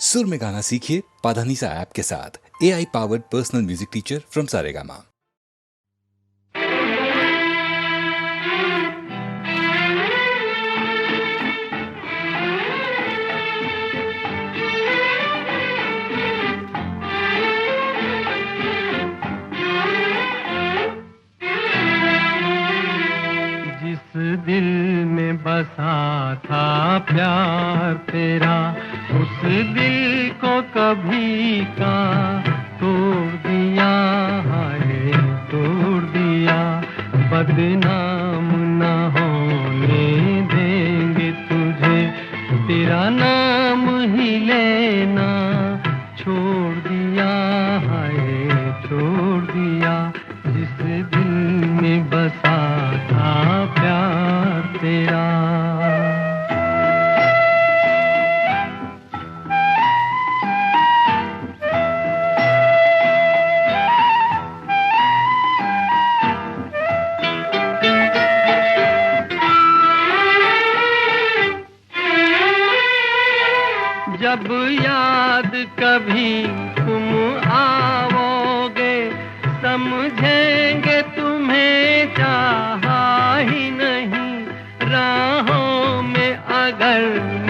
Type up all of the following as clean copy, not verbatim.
सुर में गाना सीखिए पाधानीसा ऐप के साथ। AI powered personal music teacher from Saregama. दिल में बसा था प्यार तेरा, उस दिल को कभी का तोड़ दिया, हाय तोड़ दिया। बदनाम न होने देंगे तुझे, तेरा नाम ही लेना छोड़ दिया, हाय छोड़ दिया। जिस दिल में बसा था प्यार तेरा। जब याद कभी तुम आओगे, समझेंगे तुम्हें चाहा ही नहीं। राहों में अगर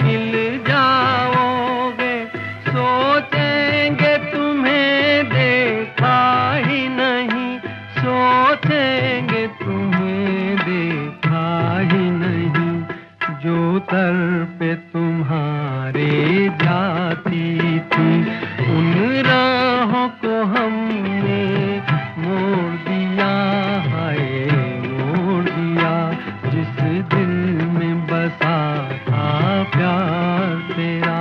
मिल जाओगे, सोचेंगे तुम्हें देखा ही नहीं, सोचेंगे तुम्हें देखा ही नहीं। जो तरफ़े तुम्हारे जाती थी, उन राहों को हमने मोड़ दिया, हाय मोड़ दिया। जिस दिल में बसा था प्यार तेरा।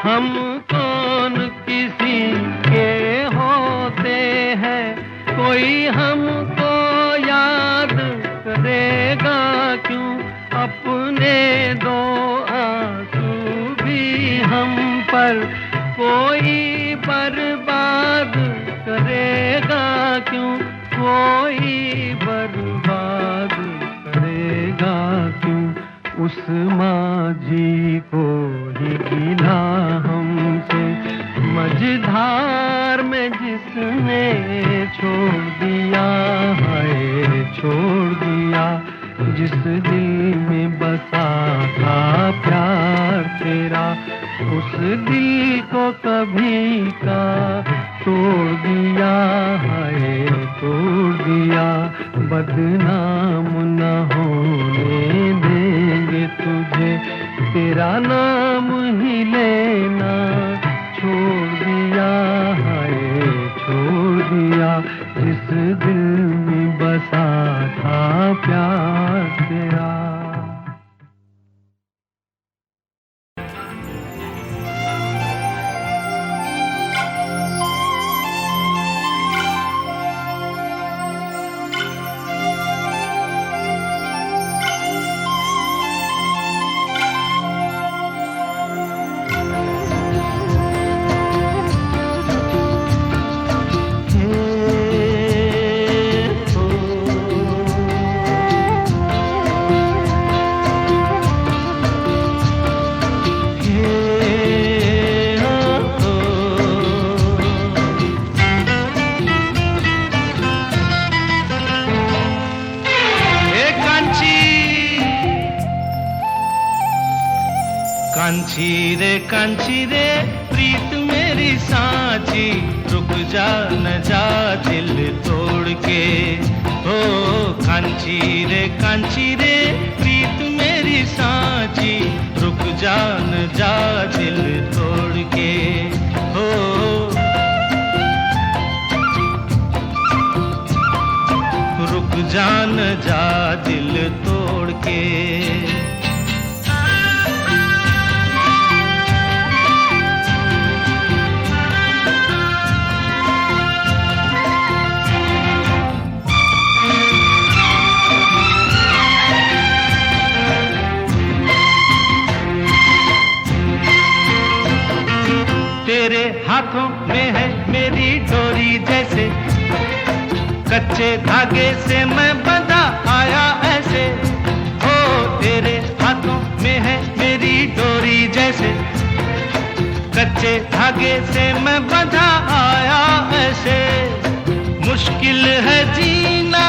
हम कौन किसी के होते हैं, कोई हमको याद करेगा क्यों। अपने दो आंसू भी हम पर कोई बर्बाद करेगा क्यों, कोई बर्बाद करेगा क्यों। उस माझी को ही गिला हमसे, मझधार में जिसने छोड़ दिया, हाय छोड़ दिया। जिस दिल में बसा था प्यार तेरा, उस दिल को कभी का तोड़ दिया, हाय तोड़ दिया। बदनाम न होने देंगे तुझे, तेरा नाम ही लेना छोड़ दिया, हाय छोड़ दिया। जिस दिल में बसा था प्यार तेरा। कांची रे प्रीत मेरी सांची, रुक जा न जा दिल तोड़ के। ओ कांची रे प्रीत मेरी सांची, रुक जा न जा दिल तोड़ के। ओ रुक जा न जा दिल तोड़ के। हाथों में है मेरी डोरी जैसे, कच्चे धागे से मैं बंधा आया ऐसे। हो तेरे हाथों में है मेरी डोरी जैसे, कच्चे धागे से मैं बंधा आया ऐसे। मुश्किल है जीना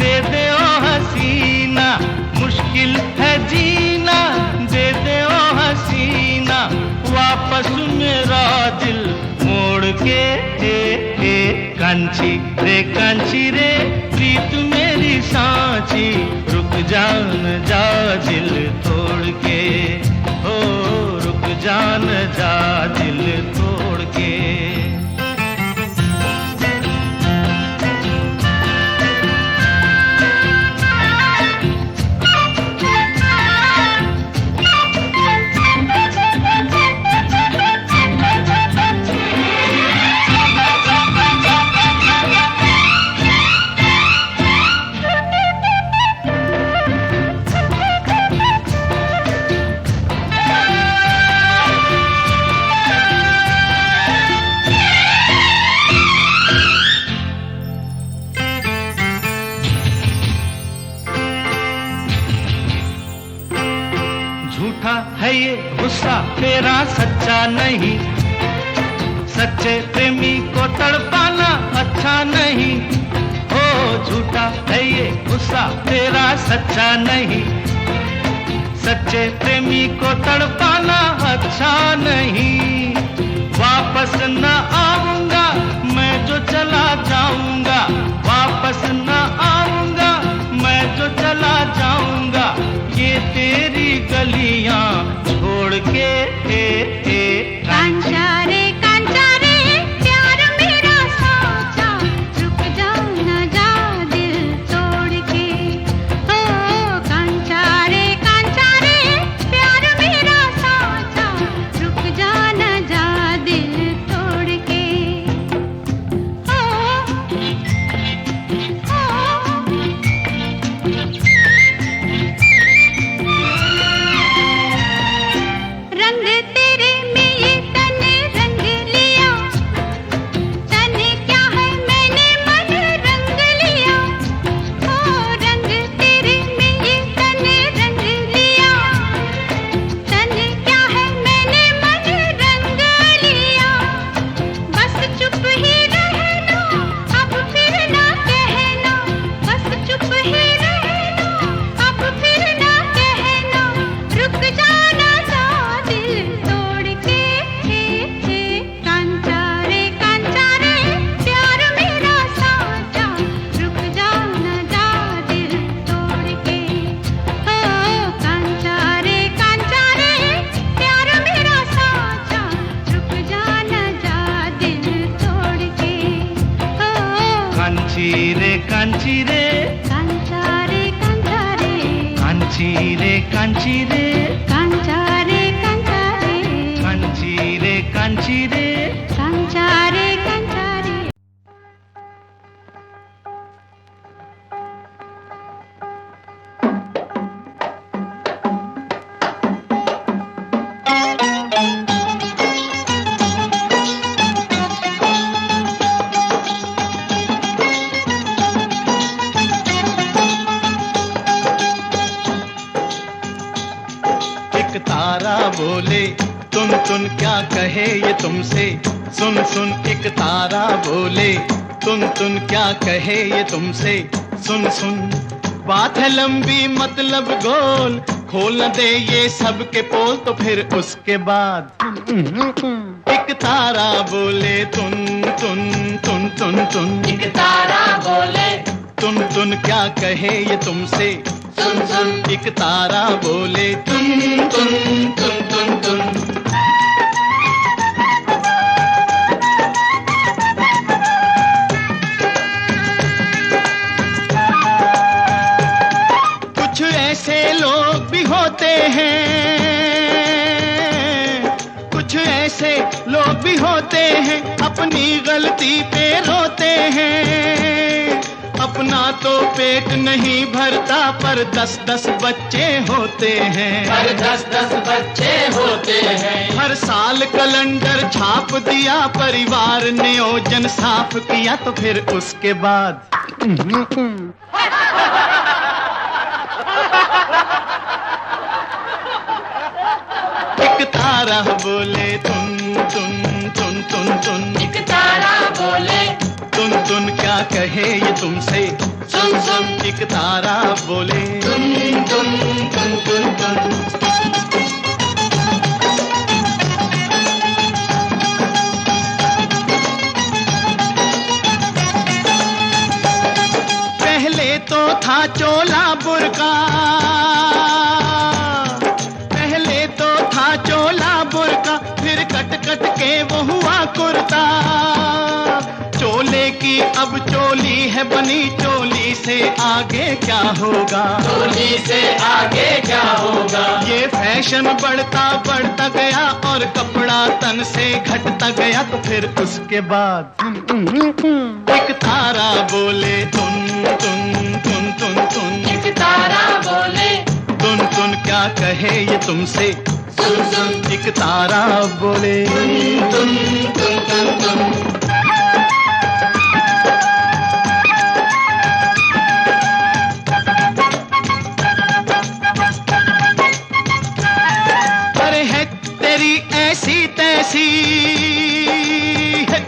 दे दे ओ हसीना, मुश्किल है जीना दे दे ओ हसीना, वापस मेरा दिल मोड़ के। कांची रे प्रीत मेरी सांची, रुक जान जा दिल तोड़ के, हो रुक जान जा दिल तोड़ के। झूठा है ये गुस्सा तेरा सच्चा नहीं, सच्चे प्रेमी को तड़पाना अच्छा नहीं। हो झूठा है ये गुस्सा तेरा सच्चा नहीं, सच्चे प्रेमी को तड़पाना अच्छा नहीं। वापस न आऊंगा मैं जो चला जाऊंगा, वापस न आऊंगा मैं जो चला जाऊंगा, ये तेरी गलियां छोड़ के। कांचा रे प्यार मेरा साचा, रुक जा न जा दिल तोड़ के। ओ कांचा रे प्यार मेरा साचा, रुक जा न जा दिल तोड़ के। रंग तेरे में ये तन रंग लिया, तन क्या है मैंने मन रंग लिया। ओ रंग तेरे में ये तन रंग लिया, तन क्या है मैंने मन रंग लिया। बस चुप ही रहना अब फिर ना कहना, बस चुप ही रहना अब फिर ना कहना, रुक जाना सा दिल तोड़ के। कांचा रे प्यार मेरा साचा, रुक जा न जा दिल तोड़ के। ओ कांचा रे प्यार मेरा साचा, रुक जा न जा दिल तोड़ के। ओ कांची रे कांचा रे कांची रे कांचा रे कांची रे कांचा रे। एक तारा बोले तुन क्या कहे ये तुमसे, सुन सुन एक तारा बोले तुन क्या कहे ये तुमसे, सुन सुन। बात है लंबी मतलब गोल, खोल न दे ये सब के पोल, तो फिर उसके बाद एक तारा बोले तुन एक तारा बोले तुन क्या कहे ये तुमसे, सुन सुन। एक तारा बोले तुन। कुछ ऐसे लोग भी होते हैं, कुछ ऐसे लोग भी होते हैं, अपनी गलती पे रोते हैं। अपना तो पेट नहीं भरता पर 10-10 बच्चे होते हैं, पर 10-10 बच्चे होते हैं। हर साल साल कैलेंडर छाप दिया, परिवार नियोजन साफ किया, तो फिर उसके बाद एक तारा बोले तुन तुन तुन तुन तुन, एक तारा बोले तुन तुन क्या कहे ये तुमसे, सुन सुन, एक तारा बोले तुन तुन तुन तुन तुन। पहले तो था चोला बुर्का, पहले तो था चोला बुर्का, फिर कट कट के वो हुआ कुर्ता। चोले की अब चोली है बनी, चोली से आगे क्या होगा, चोली से आगे क्या होगा। ये फैशन बढ़ता बढ़ता गया और कपड़ा तन से घटता गया, तो फिर उसके बाद एक तारा बोले तुन तुन तुन तुन तुन, एक तारा बोले तुन तुन क्या कहे ये तुमसे, सुन सुन, एक तारा बोले तुन तुन तुन तुन। अरे है तेरी ऐसी तैसी है,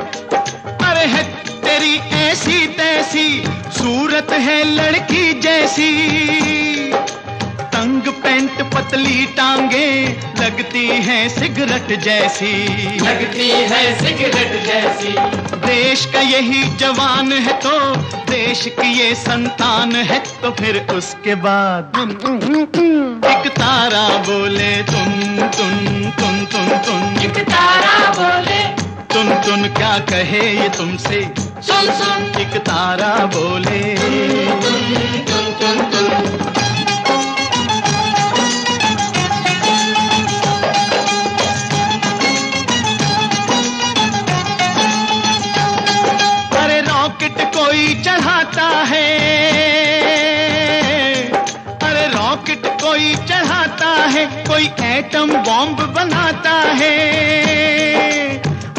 अरे है तेरी ऐसी तैसी, सूरत है लड़की जैसी, तंग पैंट पतली टांगे लगती हैं सिगरेट जैसी, लगती है सिगरेट जैसी। देश का यही जवान है तो देश की ये संतान है, तो फिर उसके बाद एक तारा बोले तुन तुन तुन तुन तुन, एक तारा बोले तुन तुन क्या कहे ये तुमसे, सुन सुन, एक तारा बोले तुन तुन तुन तुन। अरे रॉकेट कोई चढ़ाता है, अरे रॉकेट कोई चढ़ाता है, कोई एटम बॉम्ब बनाता है,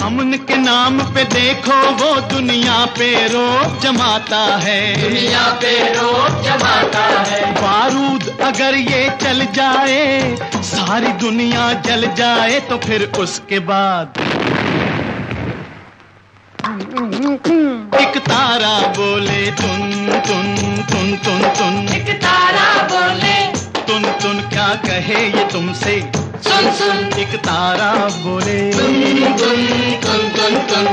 अमन के नाम पे देखो वो दुनिया पे रोब जमाता है, दुनिया पे रोक जमाता है। बारूद अगर ये चल जाए, सारी दुनिया जल जाए, तो फिर उसके बाद एक तारा बोले तुन तुन तुन तुन तुन, एक तारा बोले तुन तुन क्या कहे ये तुमसे, सुन सुन, एक तारा बोले तुन तुन तुन तुन तुन।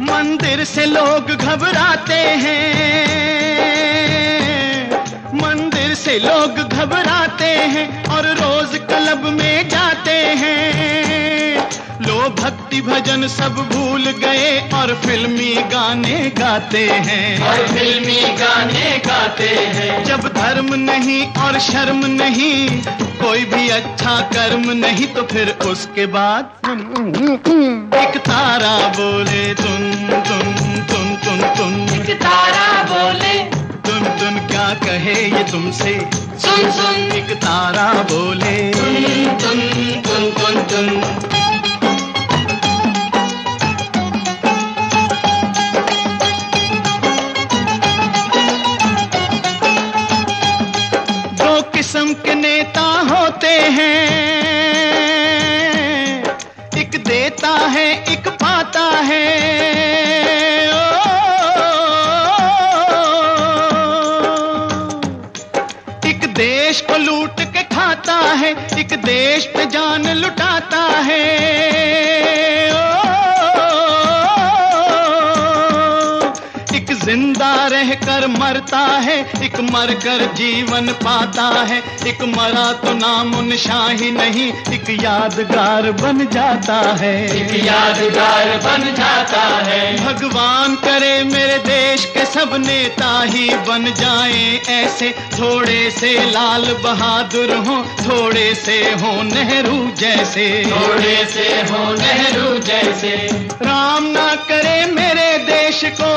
मंदिर से लोग घबराते हैं, मंदिर से लोग घबराते हैं और रोज क्लब में जाते हैं, लोग भक्ति भजन सब भूल गए और फिल्मी गाने गाते हैं, और फिल्मी गाने गाते हैं। जब धर्म नहीं और शर्म नहीं, कोई भी अच्छा कर्म नहीं, तो फिर उसके बाद एक तारा बोले तुन तुन तुन तुन तुन, एक तारा बोले तुन तुन क्या कहे ये तुमसे, सुन सुन, एक तारा बोले तुन तुन तुन तुन तुन। दो किस्म के नेता होते हैं, एक देता है एक पाता है, एक देश को लूट के खाता है, एक देश पे जान लुटाता है, एक जिंदा रहकर मरता है, एक मरकर जीवन पाता है, एक मरा तो नामो निशान नहीं, एक यादगार बन जाता है, एक यादगार बन जाता है। भगवान करे मेरे देश के सब नेता ही बन जाएं ऐसे, थोड़े से लाल बहादुर हों, थोड़े से हों नेहरू जैसे, थोड़े से हो नेहरू जैसे। राम ना करे मेरे देश को,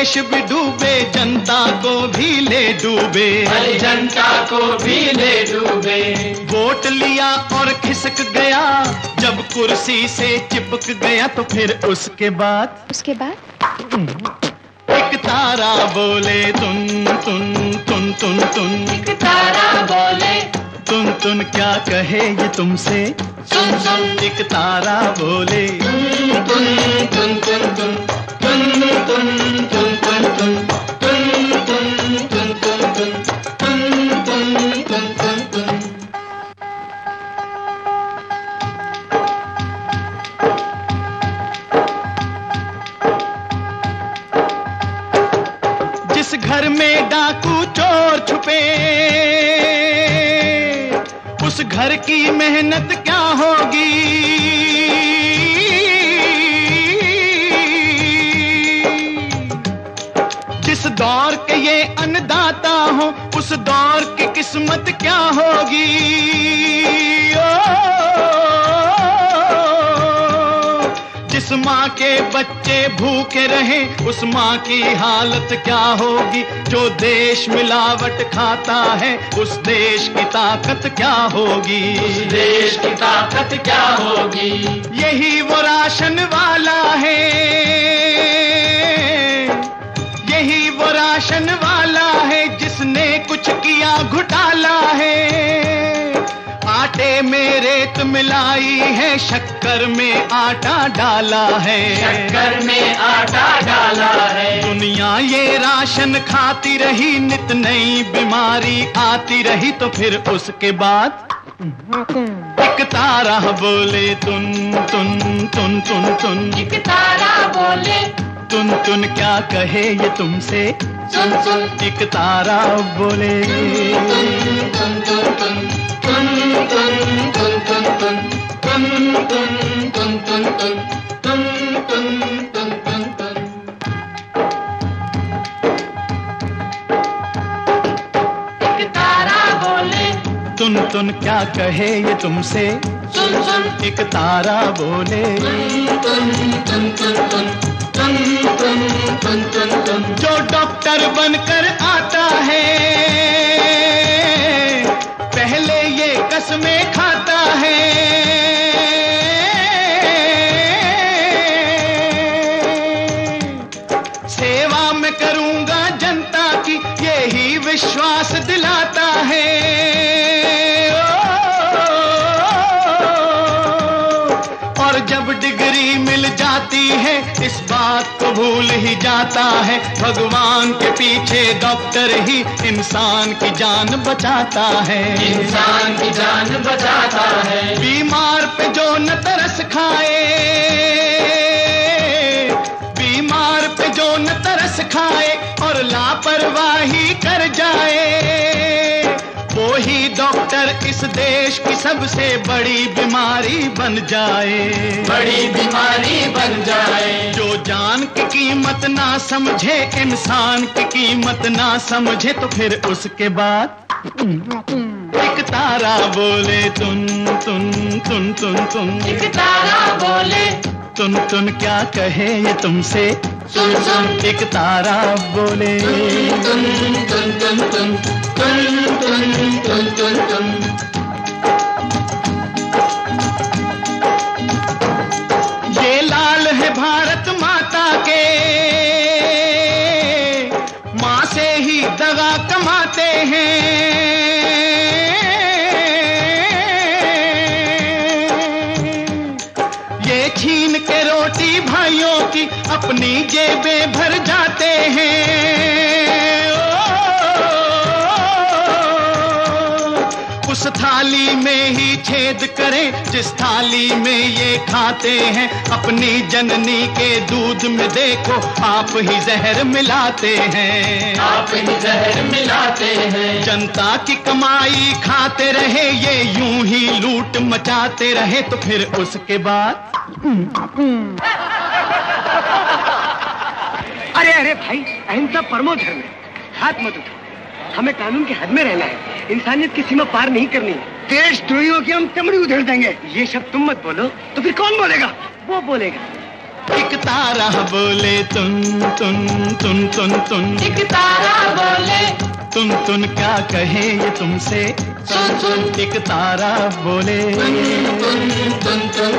देश भी डूबे, जनता को भी ले डूबे, अरे जनता को भी ले डूबे। वोट लिया और खिसक गया, जब कुर्सी से चिपक गया तो फिर उसके बाद एक तारा बोले तुन तुन तुन तुन तुन, एक तारा बोले तुन तुन क्या कहे ये तुमसे, सुन सुन। एक तारा बोले तुन तुन तुन तुन तुन तुन तुन तुन तुन तुन तुन तुन तुन तुन तुन तुन तुन तुन तुन। जिस घर में डाकू चोर छुपे, उस घर की मेहनत क्या होगी। जिस दौर के ये अन्नदाता हो, उस दौर की किस्मत क्या होगी। जिस माँ के बच्चे भूखे रहे, उस माँ की हालत क्या होगी। जो देश मिलावट खाता है, उस देश की ताकत क्या होगी। उस देश की ताकत क्या होगी। यही वो राशन वाला है, यही वो राशन वाला है, जिसने कुछ किया घोटाला है। आटे में रेत मिलाई है, शक्कर में आटा डाला है, शक्कर में आटा डाला है। दुनिया ये राशन खाती रही, नित नई बीमारी आती रही, तो फिर उसके बाद एक तारा बोले तुन तुन तुन तुन तुन, एक तारा बोले तुन तुन क्या कहे ये तुमसे, सुन सुन। एक तारा बोले तुन तुन तुन तुन तुन तुन तुन तुन तुन तुन तुन तुन तुन तुन तुन तुन तुन तुन। एक तारा बोले तुन तुन क्या कहे ये तुमसे, सुन सुन। एक तारा बोले तुन तुन तुन तुन तुन तुन तुन तुन तुन। जो डॉक्टर बनकर आता है, पहले ये कसमें खाता है। सेवा में करूंगा जनता की, यही विश्वास दिलाता है। और जब डिग्री मिल जाती है, इस बात को भूल ही जाता है, भगवान के पीछे डॉक्टर ही इंसान की जान बचाता है। इंसान की जान बचाता है। बीमार पे जो न तरस खाए, बीमार पे जो न तरस खाए और लापरवाही कर जाए, वो ही डॉक्टर इस देश की सबसे बड़ी बीमारी बन जाए। बड़ी बीमारी बन जाए। जो जान की कीमत ना समझे, इंसान की कीमत ना समझे, तो फिर उसके बाद एक तारा बोले तुन तुन तुन तुन तुन, एक तारा बोले तुन तुन क्या कहे ये तुमसे, सुन सुन। एक तारा बोले तुन तुन तुन तुन तुन तुन तुन तुन तुन। ये लाल है भारत माता के, माँ से ही दगा कमाते हैं। ये छीन के रोटी भाइयों की अपनी जेबें भर जाते हैं। उस थाली में ही छेद करें जिस थाली में ये खाते हैं, अपनी जननी के दूध में देखो आप ही जहर मिलाते हैं। आप ही जहर मिलाते हैं। जनता की कमाई खाते रहे, ये यूं ही लूट मचाते रहे, तो फिर उसके बाद अरे अरे भाई, अहिंसा परमो धर्म है, हाथ मत उठाओ। हमें कानून के हद में रहना है, इंसानियत की सीमा पार नहीं करनी है। देशद्रोहियों की हम चमड़ी उधेड़ देंगे। ये शब्द तुम मत बोलो, तो फिर कौन बोलेगा? वो बोलेगा। एक तारा बोले तुन तुन तुन तुन तुन, एक तारा बोले तुन तुन क्या कहे ये तुमसे, सुन सुन, एक तारा बोले तुन तुन तुन तुन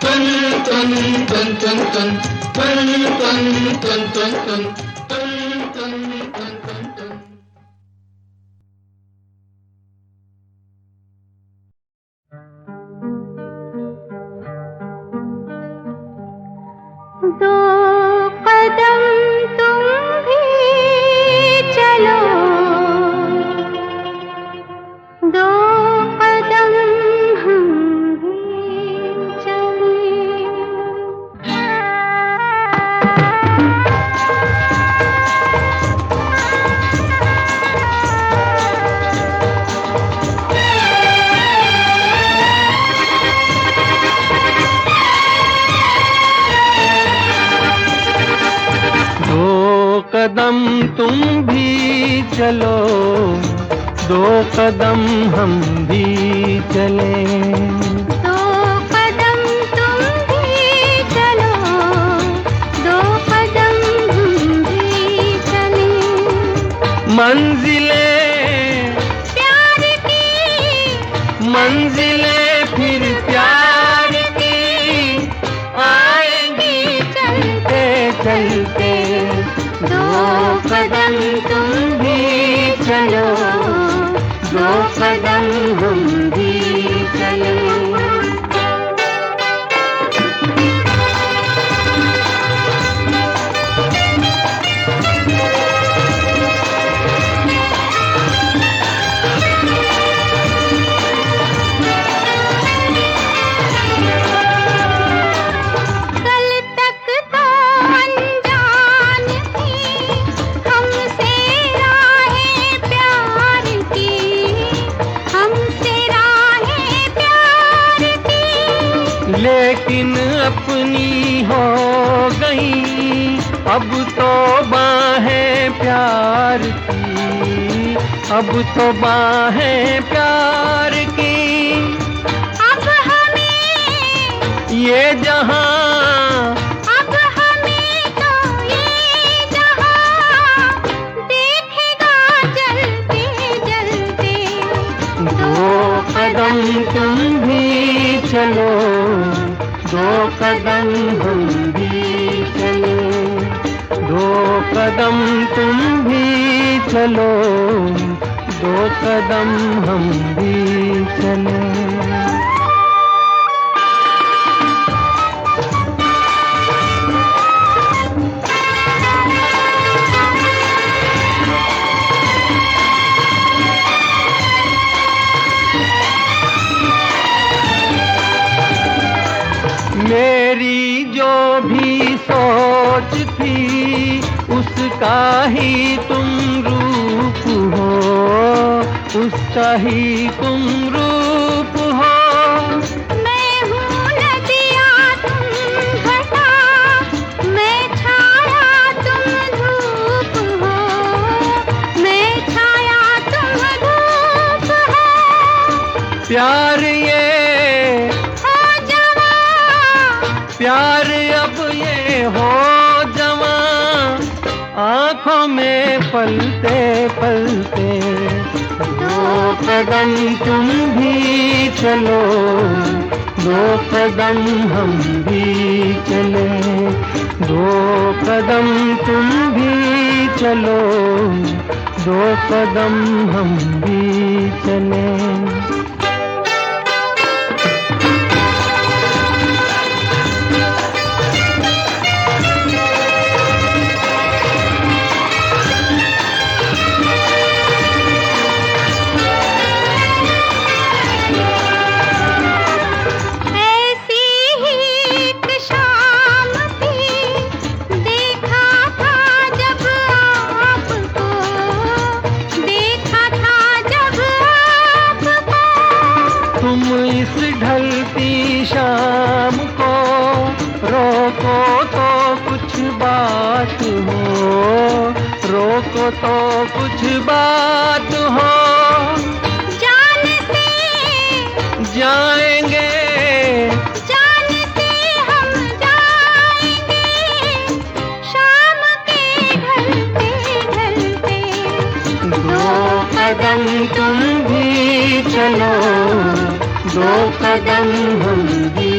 तुन तुन तुन तुन तुन तुन तुन तुन तुन तुन तुन तुन तुन तुन। दो कदम तुम भी चलो, दो कदम हम भी चलें। कदम तुम भी चलो, दो कदम हम भी चलें। दो कदम तुम भी चलो, दो कदम हम भी चलें। मंजिलें प्यार की, मंजिलें फिर प्यार की आएंगी चलते चलते। दो कदम तुम भी चलो, दो कदम हम भी चलें। कल तक तो अनजान थी हमसे राहें प्यार की, हमसे राहें प्यार की। लेकिन अपनी हो गई अब तो बाहें प्यार की, अब तो बाहें प्यार की। अब हमें ये जहां, अब हमें तो ये जहां देखेगा जलते जलते। दो कदम तुम भी चलो, दो कदम हम भी चले। दो कदम तुम भी चलो, दो कदम हम भी चले। मेरी जो भी सोच थी उसका ही तुम रूप हो, उसका ही तुम रूप हो। मैं हूँ नदिया तुम घटा, मैं छाया तुम धूप हो, मैं छाया तुम धूप हो। प्यार ये हो जवां, प्यार अब ये हो जवां, आँखों में पलते पलते। दो कदम तुम भी चलो, दो कदम हम भी चले। दो कदम तुम भी चलो, दो कदम हम भी चले। ऐसी ही एक शाम थी, देखा था जब आपको, देखा था जब आपको। तुम इस ढलती शाम को रोको तो कुछ बात हो, रोको तो कुछ बात हो। जान से, जाएंगे जान से हम जाएंगे, कदम तुम भी चलो, दो कदम हम भी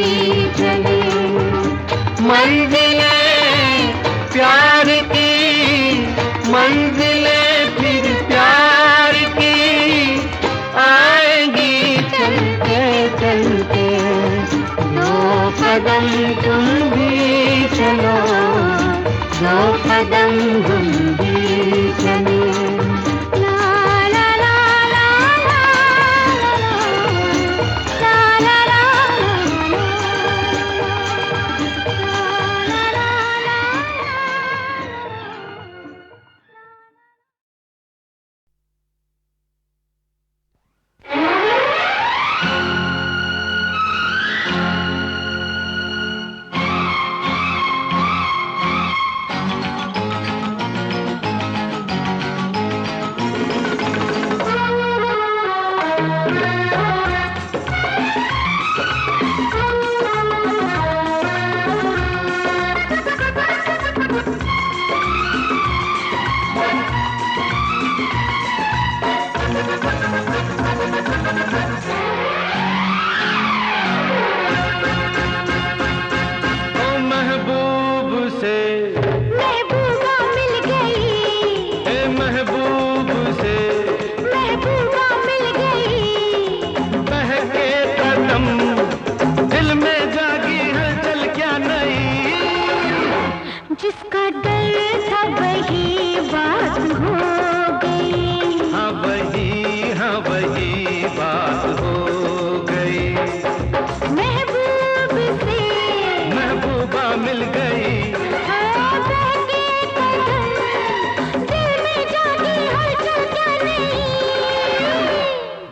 चले। मंजिले प्यार की, मंजिले फिर प्यार की आएंगी चलते चलते। दो कदम तुम भी चलो, दो कदम हम भी चले।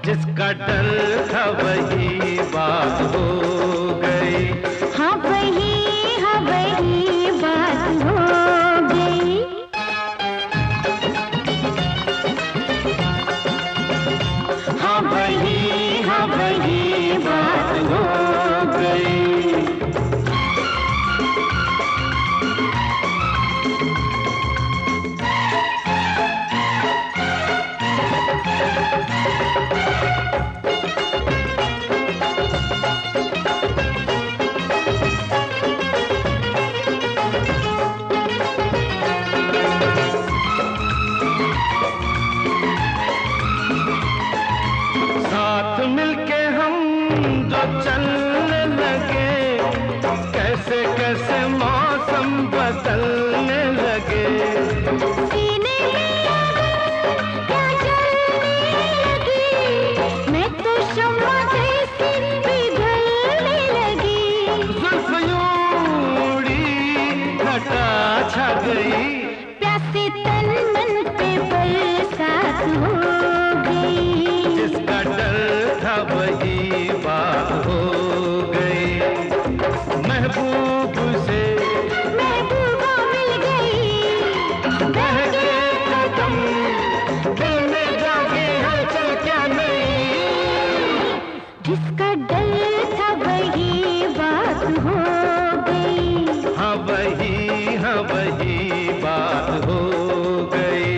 जिसका डर था वही बात हो गई। हाँ वही बात हो गई। हाँ वही बात हो गई। चलने लगे कैसे कैसे मौसम बदलने लगे। सीने में क्या जलने लगी, मैं तो शम्मा जैसी पिघलने लगी। जुल्फ यूं उड़ी घटा छा गई, प्यासे तन मन पे बरसात हो गई। जिसका डर था वही बात हो गई। महबूब से महबूबा मिल गई, बहके कदम दिल में जागे हलचल क्या नहीं। जिसका डर था वही बात हो गई। हाँ वही बात हो गई।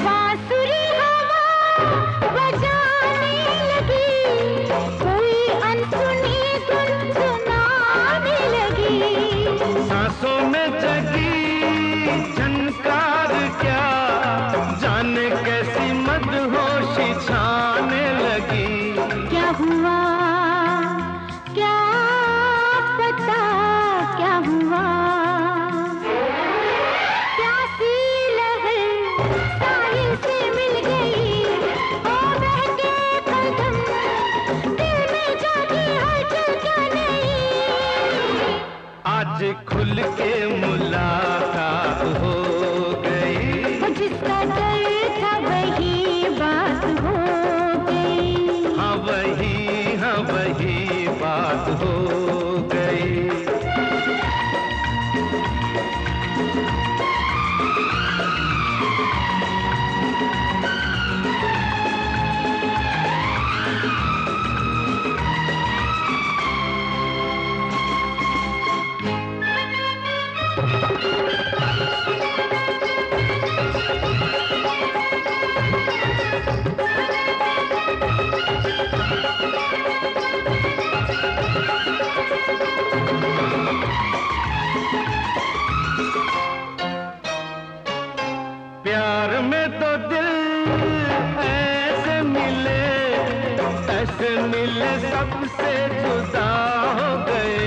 बांसुरी हवा बजाने लगी, कोई अनसुनी धुन सुनाने लगी। सांसों में जगी झनकार क्या जाने कैसी मदहोशी छाने लगी। क्या हुआ क्या पता क्या हुआ, प्यासी लहर साहिल से मिल गई। ओ बहके कदम दिल में जागी हलचल क्या नहीं। आज खुल के मुलाकात हो गई। जिसका डर था वही बात हो गई। हाँ वही बात हो गई। प्यार में तो दिल ऐसे मिले सबसे जुदा हो गए।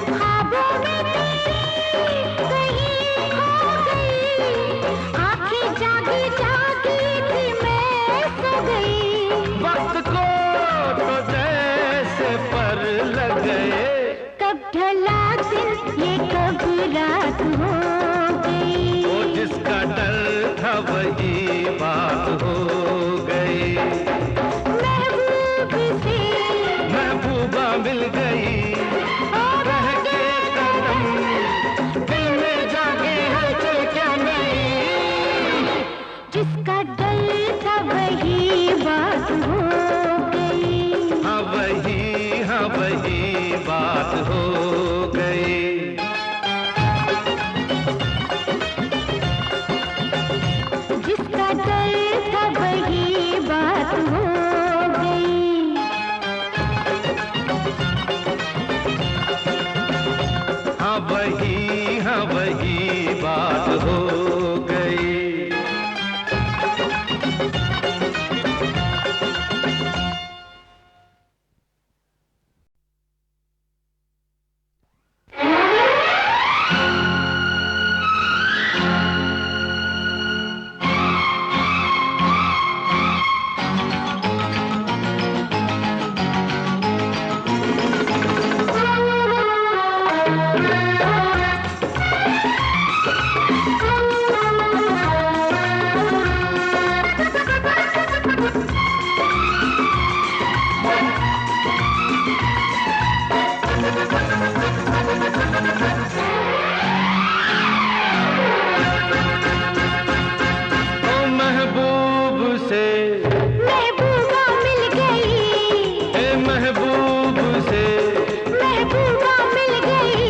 ख्वाबों में तेरी कहीं खो गई। आंखें जागी जागी थी मैं सो गई। वक्त को तो जैसे पर लग गए। कब ढला दिन ये कब रात हो गई। वो जिसका डर था वही बात हो गई। महबूब से महबूबा मिल गई। रह के कदम दिल में जागे हलचल क्या नहीं। जिसका डर था वही बात हो गई। हाँ वही बात हो गई। जिसका डर था वही बात हो गई। हाँ वही बात हो गई। महबूबा मिल गई। महबूब से महबूबा मिल गई।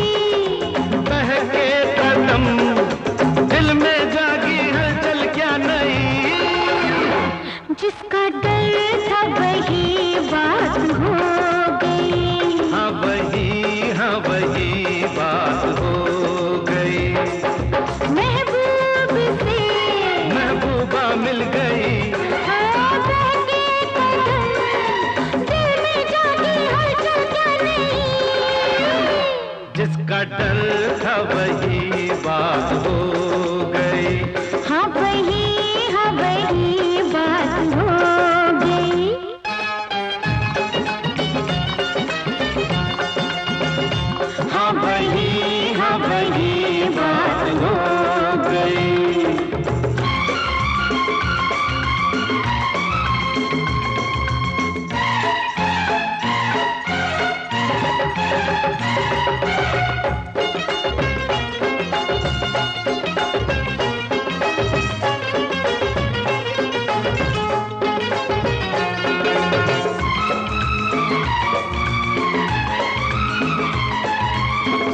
बहके कदम दिल में जागी हलचल क्या नहीं। जिसका डर था वही बात हो गई। हाँ वही बात हो गई। महबूब से महबूबा मिल गई। बहके कदम दिल में जागी हलचल क्या नहीं। जिसका डर था वही बात हो गई। हाँ वही बात हो गई। हाँ वही बात हो गई।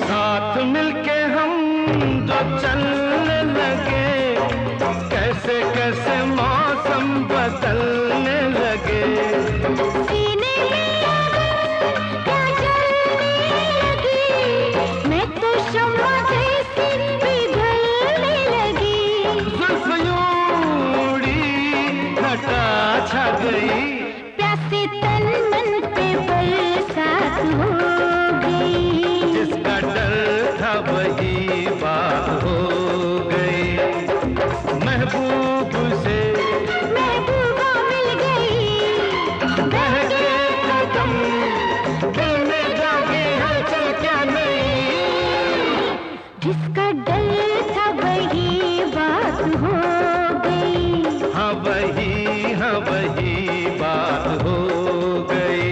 साथ मिलके हम जो चलने लगे, कैसे कैसे मौसम बदलने लगे। सीने में आग क्या जलने लगी। मैं तो शम्मा जैसी पिघलने लगी। जुल्फ यूं उड़ी, घटा छा गई। प्यासे तन मन पे बरसात हो गई। जिसका डर था वही बात हो गई। महबूब से महबूबा मिल गई। बहके कदम दिल में जागे हलचल क्या नहीं। जिसका डर था वही बात हो गई। हाँ वही बात हो गई।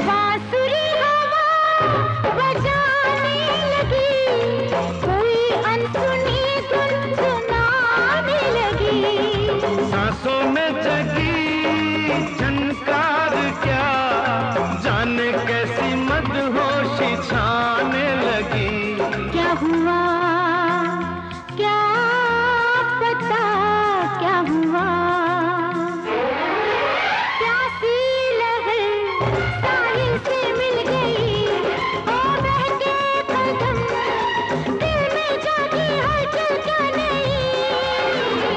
बांसुरी हवा बजाने लगी, कोई अनसुनी गुनगुनाने लगी। सांसों में जगी झनकार क्या, जाने कैसी मदहोशी छाने लगी। क्या हुआ क्या पता क्या हुआ, प्यासी लहर साहिल से मिल गई और बहके कदम दिल में जागी हलचल क्या नहीं।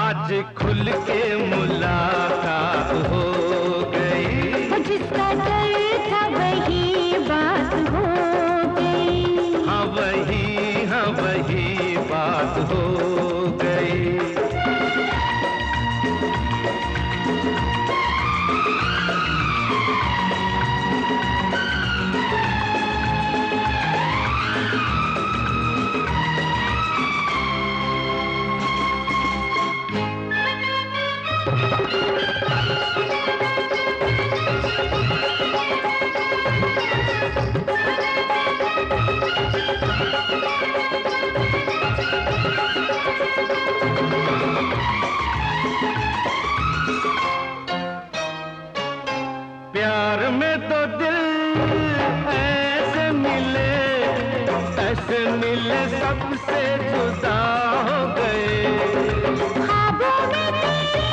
आज खुल के मुलाकात हो गई। वो जिसका डर था वही बात हो गई। हाँ वही बात हो गई। प्यार में तो दिल ऐसे मिले सबसे जुदा हो गए। ख्वाबों में तेरी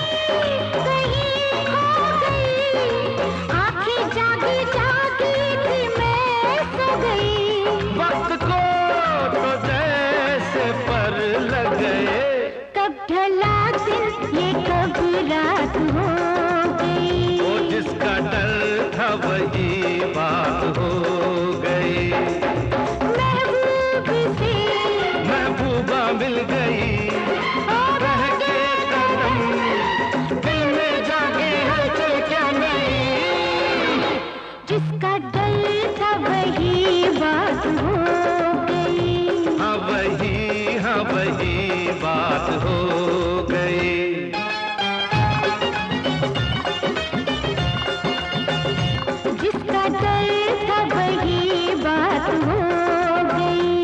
कहीं खो गई, आंखें जागी जागी थी मैं सो गई। वक्त को तो जैसे पर लग गए। कब ढला दिन ये कब रात हो गई। वो जिसका डर था वही बात हो गई। महबूब से महबूबा मिल गई। रह के कदम दिल में जागे हलचल क्या नहीं। जिसका डर था वही बात हो गई। हाँ वही बात हो गई। जिसका डर था वही बात हो गई।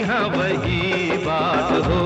हाँ वही बात हो